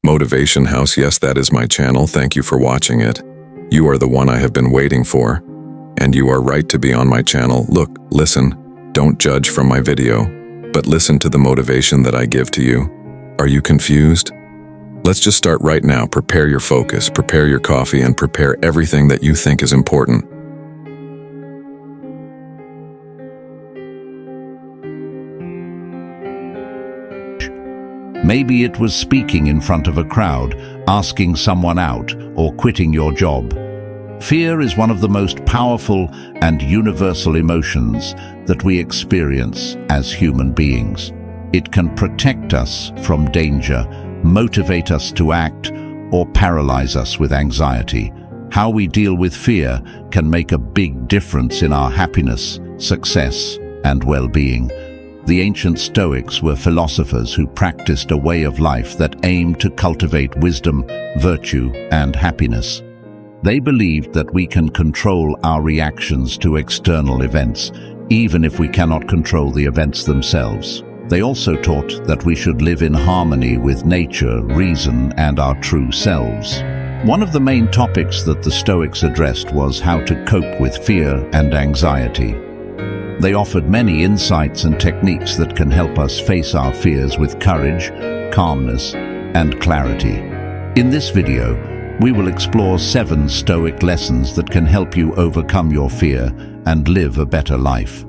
Motivation House, yes, that is my channel. Thank you for watching it. You are the one I have been waiting for. And you are right to be on my channel. Look, listen, don't judge from my video, but listen to the motivation that I give to you. Are you confused? Let's just start right now. Prepare your focus, prepare your coffee, and prepare everything that you think is important. Maybe it was speaking in front of a crowd, asking someone out, or quitting your job. Fear is one of the most powerful and universal emotions that we experience as human beings. It can protect us from danger, motivate us to act, or paralyze us with anxiety. How we deal with fear can make a big difference in our happiness, success, and well-being. The ancient Stoics were philosophers who practiced a way of life that aimed to cultivate wisdom, virtue, and happiness. They believed that we can control our reactions to external events, even if we cannot control the events themselves. They also taught that we should live in harmony with nature, reason, and our true selves. One of the main topics that the Stoics addressed was how to cope with fear and anxiety. They offered many insights and techniques that can help us face our fears with courage, calmness, and clarity. In this video, we will explore 7 Stoic lessons that can help you overcome your fear and live a better life.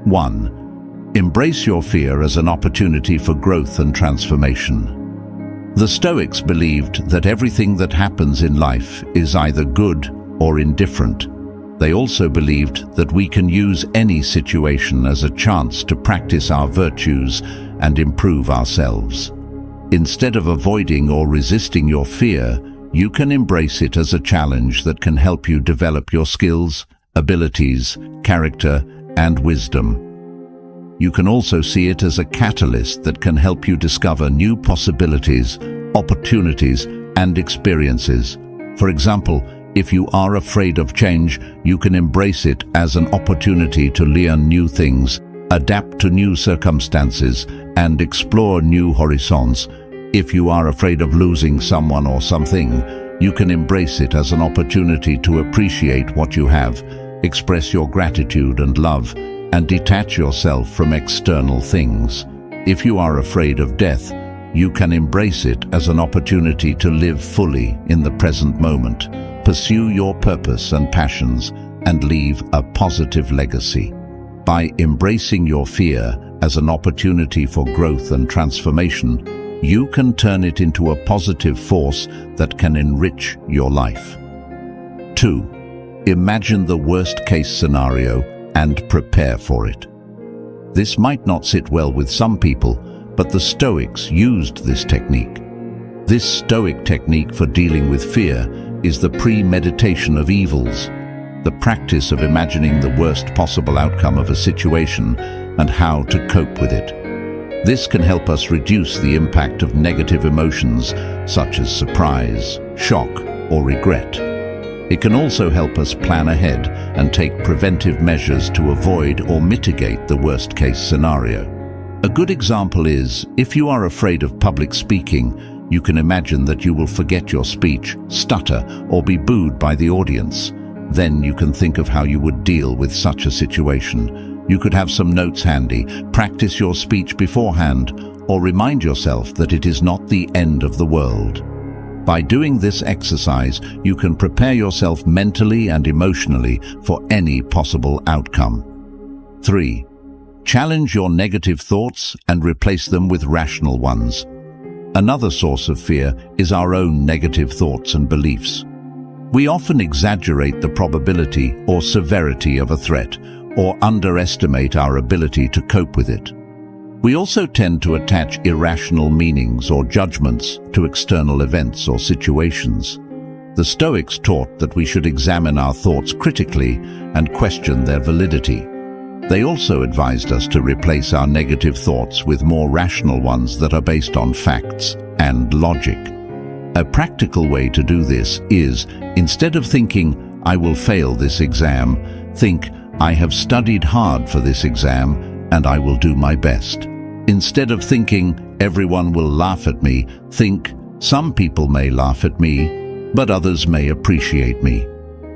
1. Embrace your fear as an opportunity for growth and transformation. The Stoics believed that everything that happens in life is either good or indifferent. They also believed that we can use any situation as a chance to practice our virtues and improve ourselves. Instead of avoiding or resisting your fear, you can embrace it as a challenge that can help you develop your skills, abilities, character, and wisdom. You can also see it as a catalyst that can help you discover new possibilities, opportunities, and experiences. For example, if you are afraid of change, you can embrace it as an opportunity to learn new things, adapt to new circumstances, and explore new horizons. If you are afraid of losing someone or something, you can embrace it as an opportunity to appreciate what you have, express your gratitude and love, and detach yourself from external things. If you are afraid of death, you can embrace it as an opportunity to live fully in the present moment, pursue your purpose and passions, and leave a positive legacy. By embracing your fear as an opportunity for growth and transformation, you can turn it into a positive force that can enrich your life. 2. Imagine the worst-case scenario and prepare for it. This might not sit well with some people, but the Stoics used this technique. This Stoic technique for dealing with fear is the premeditation of evils, the practice of imagining the worst possible outcome of a situation and how to cope with it. This can help us reduce the impact of negative emotions such as surprise, shock, or regret. It can also help us plan ahead and take preventive measures to avoid or mitigate the worst-case scenario. A good example is, if you are afraid of public speaking, you can imagine that you will forget your speech, stutter, or be booed by the audience. Then you can think of how you would deal with such a situation. You could have some notes handy, practice your speech beforehand, or remind yourself that it is not the end of the world. By doing this exercise, you can prepare yourself mentally and emotionally for any possible outcome. 3. Challenge your negative thoughts and replace them with rational ones. Another source of fear is our own negative thoughts and beliefs. We often exaggerate the probability or severity of a threat, or underestimate our ability to cope with it. We also tend to attach irrational meanings or judgments to external events or situations. The Stoics taught that we should examine our thoughts critically and question their validity. They also advised us to replace our negative thoughts with more rational ones that are based on facts and logic. A practical way to do this is, instead of thinking, "I will fail this exam," think, "I have studied hard for this exam and I will do my best." Instead of thinking, "Everyone will laugh at me," think, Some people may laugh at me, but others may appreciate me.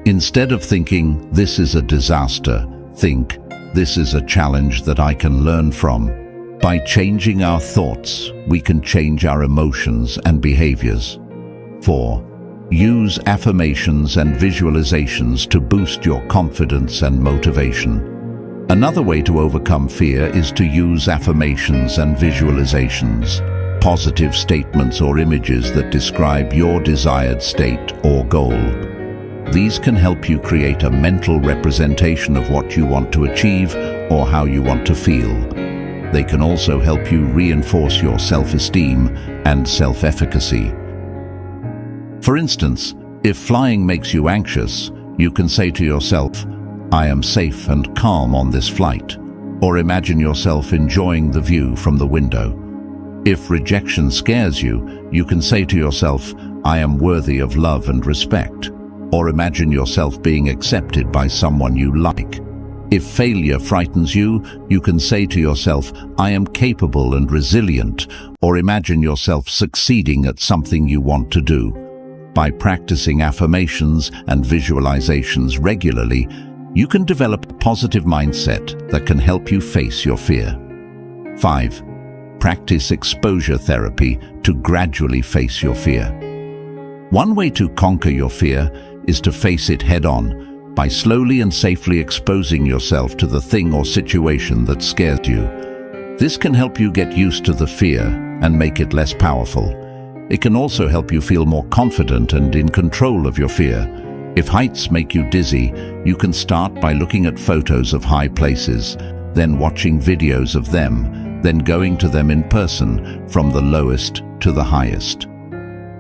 Instead of thinking, this is a disaster, think, this is a challenge that I can learn from. By changing our thoughts, we can change our emotions and behaviors. 4. Use affirmations and visualizations to boost your confidence and motivation. Another way to overcome fear is to use affirmations and visualizations, positive statements or images that describe your desired state or goal. These can help you create a mental representation of what you want to achieve or how you want to feel. They can also help you reinforce your self-esteem and self-efficacy. For instance, if flying makes you anxious, you can say to yourself, I am safe and calm on this flight, or imagine yourself enjoying the view from the window. If rejection scares you, you can say to yourself, I am worthy of love and respect, or imagine yourself being accepted by someone you like. If failure frightens you, you can say to yourself, I am capable and resilient, or imagine yourself succeeding at something you want to do. By practicing affirmations and visualizations regularly, you can develop a positive mindset that can help you face your fear. 5. Practice exposure therapy to gradually face your fear. One way to conquer your fear is to face it head-on by slowly and safely exposing yourself to the thing or situation that scares you. This can help you get used to the fear and make it less powerful. It can also help you feel more confident and in control of your fear. If heights make you dizzy, you can start by looking at photos of high places, then watching videos of them, then going to them in person from the lowest to the highest.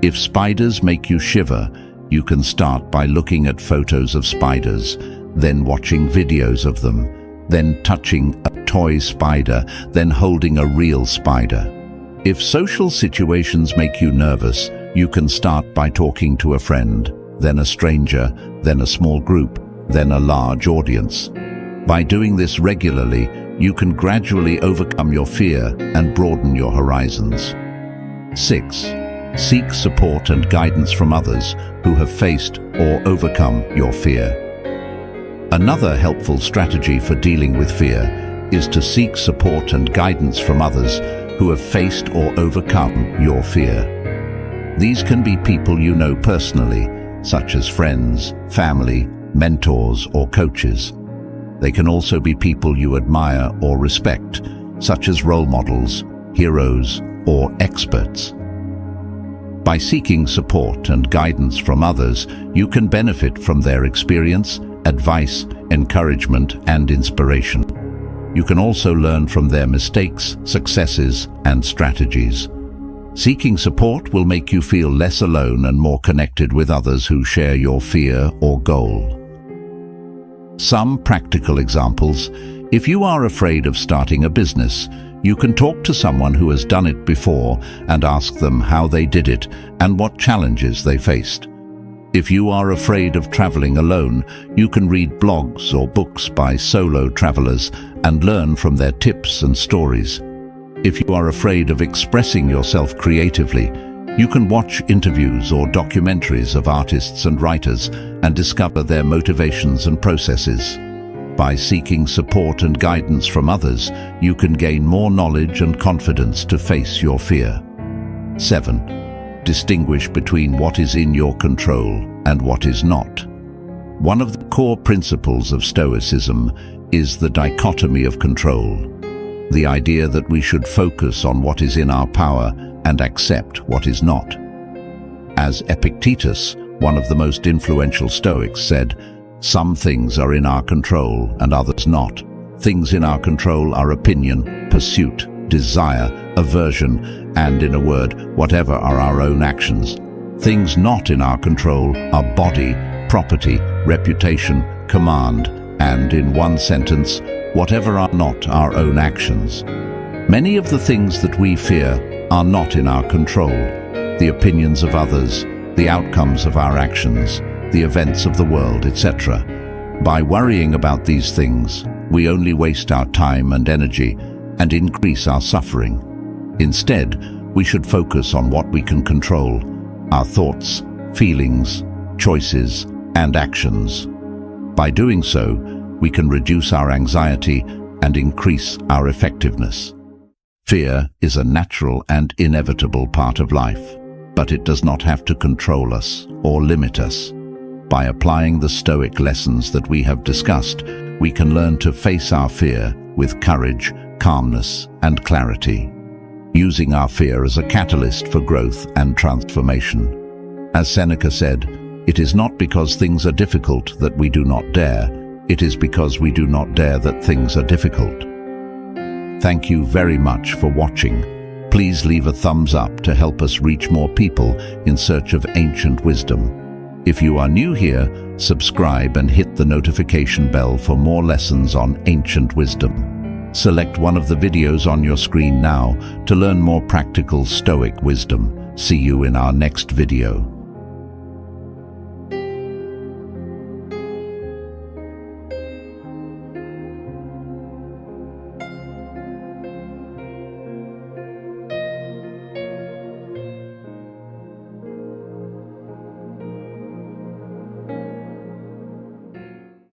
If spiders make you shiver, you can start by looking at photos of spiders, then watching videos of them, then touching a toy spider, then holding a real spider. If social situations make you nervous, you can start by talking to a friend, then a stranger, then a small group, then a large audience. By doing this regularly, you can gradually overcome your fear and broaden your horizons. 6. Seek support and guidance from others who have faced or overcome your fear. Another helpful strategy for dealing with fear is to seek support and guidance from others who have faced or overcome your fear. These can be people you know personally, such as friends, family, mentors, or coaches. They can also be people you admire or respect, such as role models, heroes, or experts. By seeking support and guidance from others, you can benefit from their experience, advice, encouragement, and inspiration. You can also learn from their mistakes, successes, and strategies. Seeking support will make you feel less alone and more connected with others who share your fear or goal. Some practical examples. If you are afraid of starting a business, you can talk to someone who has done it before and ask them how they did it and what challenges they faced. If you are afraid of traveling alone, you can read blogs or books by solo travelers and learn from their tips and stories. If you are afraid of expressing yourself creatively, you can watch interviews or documentaries of artists and writers and discover their motivations and processes. By seeking support and guidance from others, you can gain more knowledge and confidence to face your fear. 7. Distinguish between what is in your control and what is not. One of the core principles of Stoicism is the dichotomy of control, the idea that we should focus on what is in our power and accept what is not. As Epictetus, one of the most influential Stoics, said, "Some things are in our control and others not. Things in our control are opinion, pursuit, desire, aversion, and, in a word, whatever are our own actions. Things not in our control are body, property, reputation, command, and, in one sentence, whatever are not our own actions." Many of the things that we fear are not in our control: the opinions of others, the outcomes of our actions, the events of the world, etc. By worrying about these things, we only waste our time and energy and increase our suffering. Instead, We should focus on what we can control: our thoughts, feelings, choices, and actions. By doing so, we can reduce our anxiety and increase our effectiveness. Fear is a natural and inevitable part of life, but it does not have to control us or limit us. By applying the Stoic lessons that we have discussed, we can learn to face our fear with courage, calmness, and clarity, using our fear as a catalyst for growth and transformation. As Seneca said, "It is not because things are difficult that we do not dare. It is because we do not dare that things are difficult." Thank you very much for watching. Please leave a thumbs up to help us reach more people in search of ancient wisdom. If you are new here, subscribe and hit the notification bell for more lessons on ancient wisdom. Select one of the videos on your screen now to learn more practical Stoic wisdom. See you in our next video.